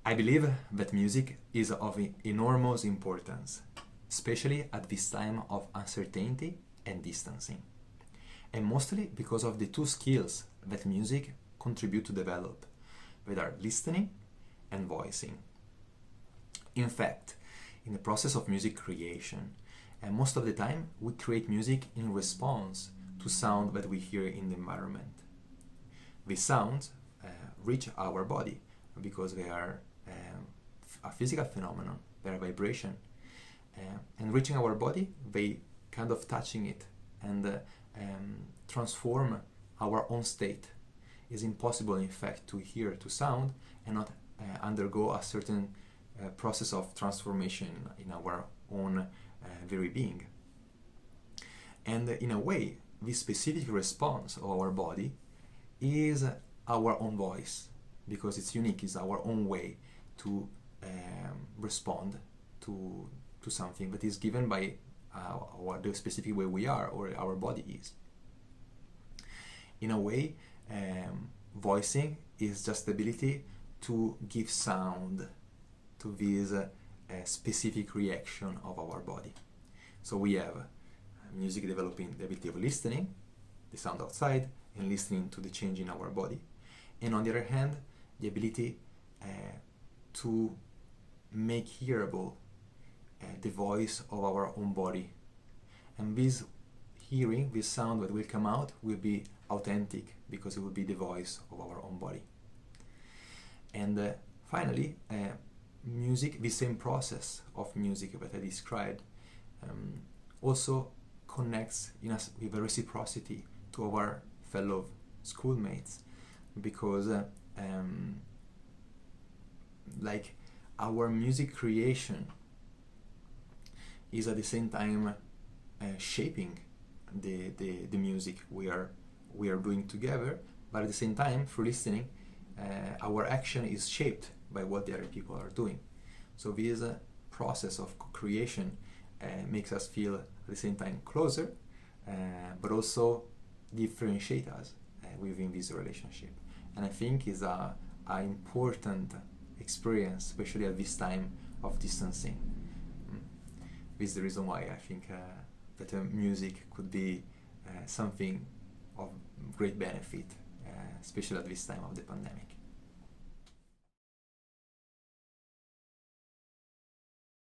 I believe that music is of enormous importance, especially at this time of uncertainty and distancing, and mostly because of the two skills that music contribute to develop, that are listening and voicing. In fact, in the process of music creation, and most of the time we create music in response to sound that we hear in the environment. These sounds reach our body because they are a physical phenomenon, they are vibration. And reaching our body, they kind of touching it and transform our own state. It's impossible, in fact, to hear, to sound, and not undergo a certain process of transformation in our own very being. And in a way, this specific response of our body is our own voice, because it's unique, it's our own way to respond to something that is given by the specific way we are, or our body is. In a way, voicing is just the ability to give sound to this specific reaction of our body. So we have music developing the ability of listening, the sound outside, and listening to the change in our body. And on the other hand, the ability to make hearable the voice of our own body. And this hearing, this sound that will come out, will be authentic because it will be the voice of our own body. And finally, music, the same process of music that I described, also connects with a reciprocity to our fellow schoolmates, because like our music creation is at the same time shaping the music we are doing together, but at the same time, through listening, our action is shaped by what the other people are doing. So this process of creation makes us feel at the same time closer, but also differentiate us within this relationship. And I think is a important experience, especially at this time of distancing. This is the reason why I think that music could be something of great benefit, especially at this time of the pandemic.